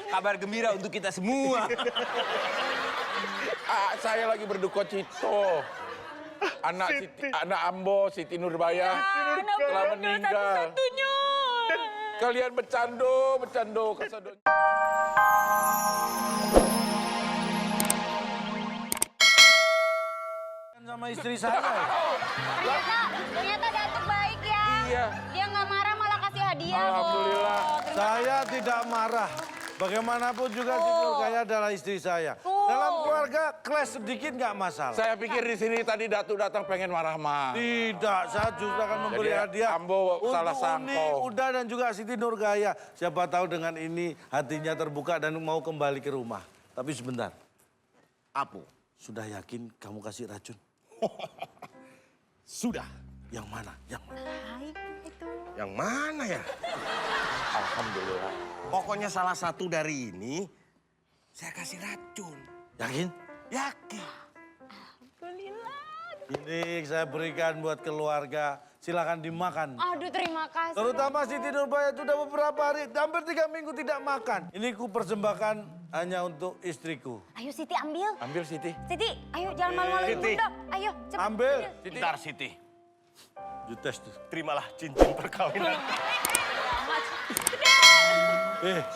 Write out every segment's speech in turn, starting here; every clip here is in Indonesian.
Kabar gembira untuk kita semua. Saya lagi berduka cito. Anak Ambo, Siti Nurbaya, telah meninggal. Satu-satunya. Kalian bercando kesado. Sama istri saya. Ternyata Datuk baik ya. Iya. Dia nggak marah malah kasih hadiah. Alhamdulillah. Saya tidak marah. Bagaimanapun juga Siti Nurbaya adalah istri saya. Dalam keluarga clash sedikit nggak masalah. Saya pikir di sini tadi Datuk datang pengen marah-marah. Tidak, saya justru akan memberi Jadi, hadiah Ambo salah untuk Uni, sangkau. Uda dan juga Siti Nurbaya. Siapa tahu dengan ini hatinya terbuka dan mau kembali ke rumah. Tapi sebentar, Apu, sudah yakin kamu kasih racun? sudah. Yang mana? Yang mana? Yang mana ya? Alhamdulillah. Pokoknya salah satu dari ini saya kasih racun. Yakin? Yakin. Ini saya berikan buat keluarga. Silakan dimakan. Aduh terima kasih. Terutama Siti Nurbaya sudah beberapa hari, hampir 3 minggu tidak makan. Ini ku persembahkan hanya untuk istriku. Ayo Siti ambil. Ambil Siti. Siti, ayo jangan malu-maluin Siti. Bunda. Ayo cepet. Ambil. Bentar, Siti. Dites tuh. Terimalah cincin perkawinan.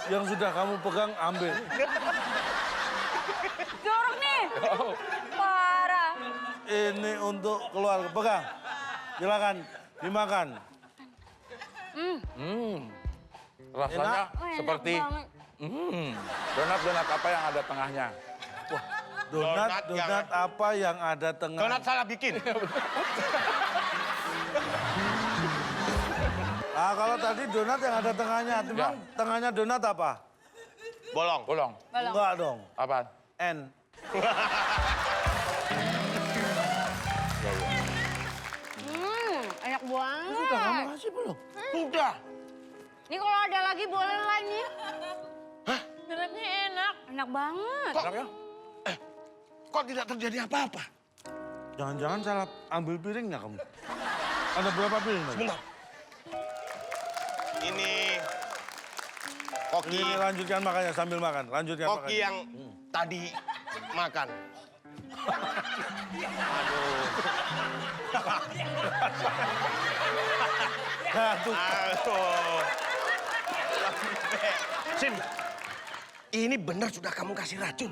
Yang sudah kamu pegang ambil. Jorok nih. Parah. Ini untuk keluarga. Pegang. Silakan dimakan. Rasanya Enak. seperti banget. donat-donat apa yang ada tengahnya. Donat apa yang ada tengah? Donat salah bikin. Kalau tadi donat yang ada tengahnya, memang tengahnya donat apa? Bolong. Bolong. Enggak dong. Apaan? N. Enak banget. Sudah kamu kasih belum? Udah. Ini kalau ada lagi boleh lah nih. Hah? Donatnya enak. Enak banget. Enak ya? Kok tidak terjadi apa-apa? Jangan-jangan salah ambil piringnya kamu. Ada berapa piring? Mas? Sebentar. Ini koki, Ini lanjutkan makannya sambil makan. Lanjutkan koki makan. yang tadi makan. Aduh. Aduh. Sin, ini benar sudah kamu kasih racun?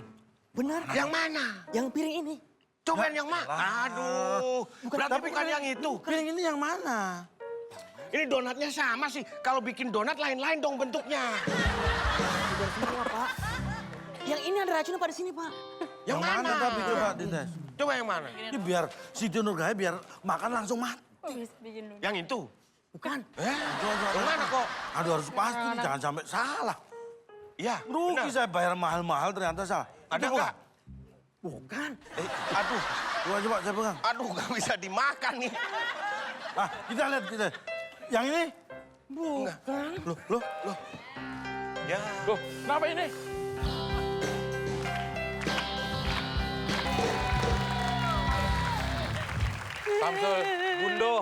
Benar. Yang mana? Yang piring ini. Cobain yang mana? Aduh, berarti bukan yang itu. Piring ini yang mana? Ini donatnya sama sih. Kalau bikin donat lain-lain dong bentuknya. Dari semua, Pak. Yang ini ada racun apa di sini, Pak? Yang mana? Tapi coba dites. Coba yang mana? Ini biar Siti Nurbaya biar makan langsung mati. Yang itu? Bukan. Yang mana kok? Aduh harus pasti nih, jangan sampai salah. Iya, Rugi benar. saya bayar mahal-mahal ternyata salah. Ada Itu nggak? Bukan. Aduh, Coba saya pegang. aduh nggak bisa dimakan nih. Kita lihat kita. Yang ini? Bukan. Loh. Ya. Loh, kenapa ini? Samsul, Bundo.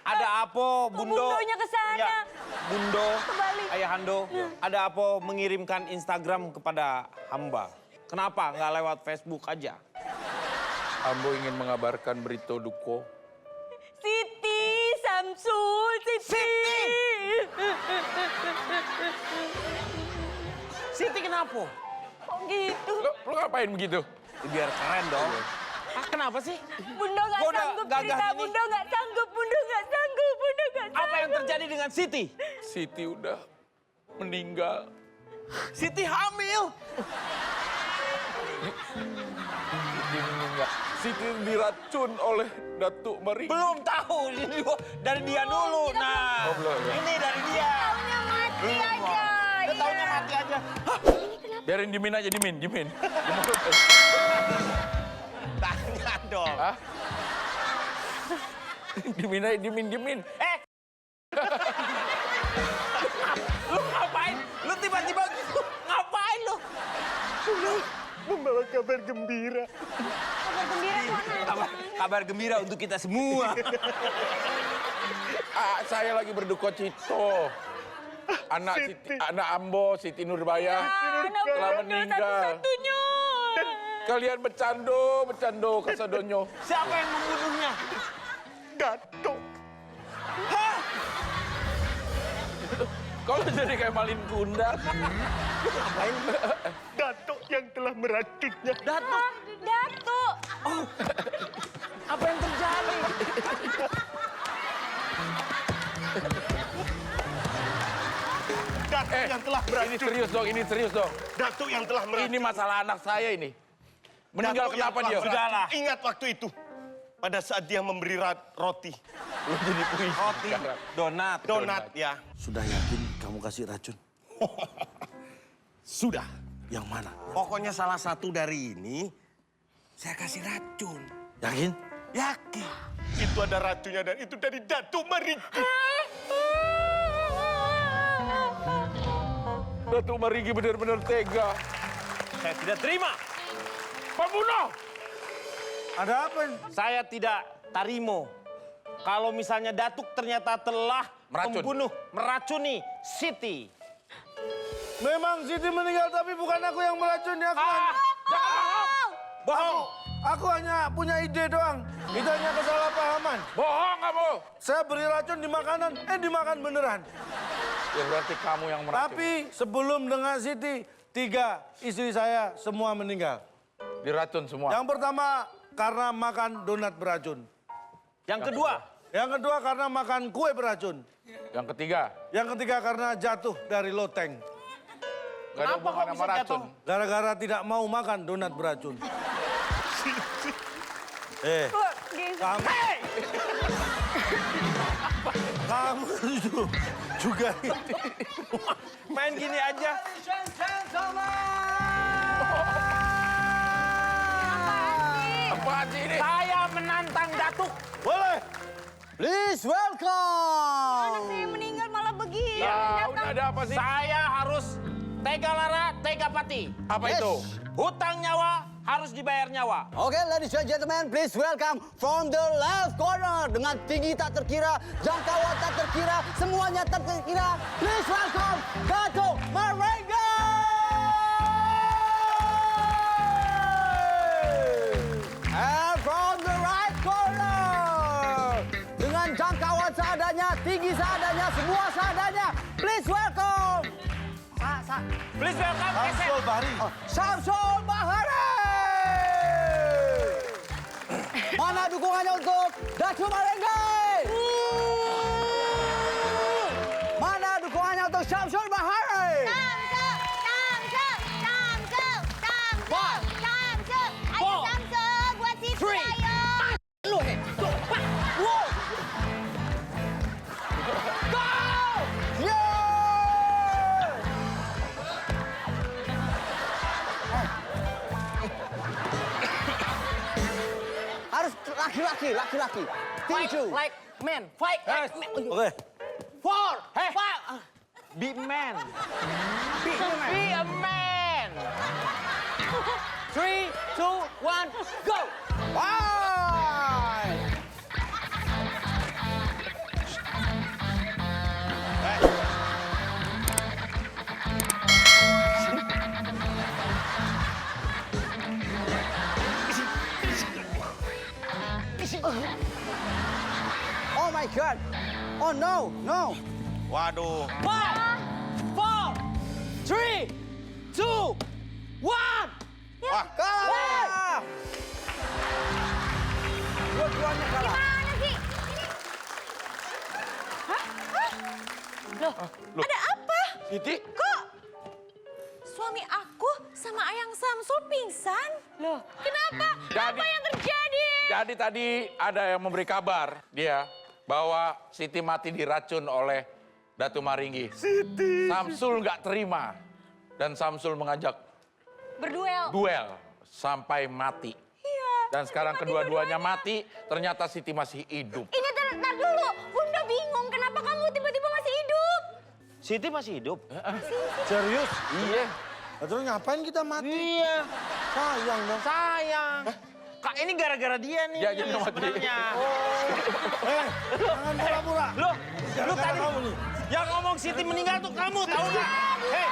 Ada apa, Bundo? Bundonya ke sana. Ya, Bundo, Kebalik. Ayahando, ada apa mengirimkan Instagram kepada hamba? Kenapa nggak lewat Facebook aja? Ambo ingin mengabarkan berita duko. Siti, Samsul, Siti. Siti kenapa? Kok gitu? Lo ngapain begitu? Biar keren dong. Kenapa sih? Bunda nggak Gua udah sanggup gagah cerita. ini. Bunda nggak sanggup. Bunda nggak sanggup. Bunda nggak sanggup. Apa yang terjadi dengan Siti? Siti udah meninggal. Siti hamil. Siti meninggal. Siti diracun oleh Datuk Mari. Belum tahu, ini dari dia dulu. Nah, Oh, belum, ya. ini dari dia. Taunya mati aja. Dia taunya Iya. mati aja. Biarin dimin aja, dimin. Tanya dong. Hah? Dimin aja, dimin. Lu ngapain? Lu tiba-tiba gitu. Ngapain lu? Membawa kabar gembira. Kabar gembira tuh anak. Kabar gembira untuk kita semua. Saya lagi berduka cito. anak Ambo, Siti Nurbaya telah meninggal. Satu-satunya. Kalian bercando kesedonyo. Siapa yang membunuhnya? Datuk. Kalau jadi kayak malin kundang. Datuk yang telah meracunnya. Datuk. Datuk. Apa yang terjadi? Datuk yang telah meracun. Ini serius dong. Datuk yang telah meracun. Ini masalah anak saya ini. Meninggal Datuk yang kenapa telah dia? meracun. Sudahlah. Ingat waktu itu. Pada saat dia memberi roti. Lu jadi puisi. Roti, donat. Donat, ya. Sudah yakin kamu kasih racun? Sudah. Yang mana? Pokoknya salah satu dari ini, saya kasih racun. Yakin? Yakin. Itu ada racunnya dan itu dari Datuk Marigi. Datuk Marigi benar-benar tega. Saya tidak terima. Pembunuh! Ada apa? Saya tidak tarimo. Kalau misalnya Datuk ternyata telah Meracun. meracuni Siti. Memang Siti meninggal tapi bukan aku yang meracuni. Jangan bohong. Bohong. Aku hanya punya ide doang. Itu hanya kesalahpahaman. Bohong kamu! Saya beri racun di makanan, dimakan beneran. Ya berarti kamu yang meracun. Tapi sebelum dengan Siti, 3 istri saya semua meninggal. Diracun semua. Yang pertama karena makan donat beracun. Yang kedua, Yang kedua karena makan kue beracun. Yang ketiga, Yang ketiga karena jatuh dari loteng. gak ada Kenapa hubungan kok sama bisa racun. jatuh? Gara-gara tidak mau makan donat beracun. Kamu, kamu itu juga main gini aja. Apaan sih ini? Saya menantang Datuk. boleh. Please welcome. Anak saya meninggal malah begini. Ya, udah ada apa sih? Saya harus tega lara, tega pati. Apa Yes. itu? Hutang nyawa harus dibayar nyawa. Oke, ladies and gentlemen, please welcome from the left corner dengan tinggi tak terkira, jangkauan tak terkira, semuanya tak terkira. Please welcome Datuk Marigi. And from the right corner dengan jangkauan seadanya, tinggi seadanya, semua seadanya. Please welcome. Please welcome Samsul Bahri. Samsul Bahari. Mana dukungannya untuk Datuk Marigi? Mana dukungannya untuk Samsul Bahari? Ayo Samsul, buat Siti ayo. Lu he. Wow. Go! Yeah! Harus laki-laki. Tinju. like man, fight like man. Oke. 4, Hey. 5. Be man. Be a man. 3, 2, 1, go! Bye! Oh my God! Oh no, no! Waduh. 5, 4, 3, 2, 1! Wah, Kalah! Dua-duanya kalah. Mana sih? Loh, ada apa? Siti? Kok suami aku sama Ayang Samsul pingsan? Loh, kenapa? Apa yang terjadi? Jadi tadi ada yang memberi kabar dia bahwa Siti mati diracun oleh Datuk Marigi. Siti. Samsul nggak terima dan Samsul mengajak Berduel. duel sampai mati. Iya. Dan sekarang kedua-duanya mati, ternyata Siti masih hidup. Ini tar dulu. Bunda bingung kenapa kamu tiba-tiba masih hidup? Siti masih hidup. Serius? Iya. Terus ngapain kita mati? Iya, Sayang dong. sayang. Kak, ini gara-gara dia nih Dia jadi mati. sebenarnya. Oh, Jangan pura-pura. Lu Gara-gara tadi kamu nih. yang ngomong Siti meninggal tuh kamu tahu nggak? Hei,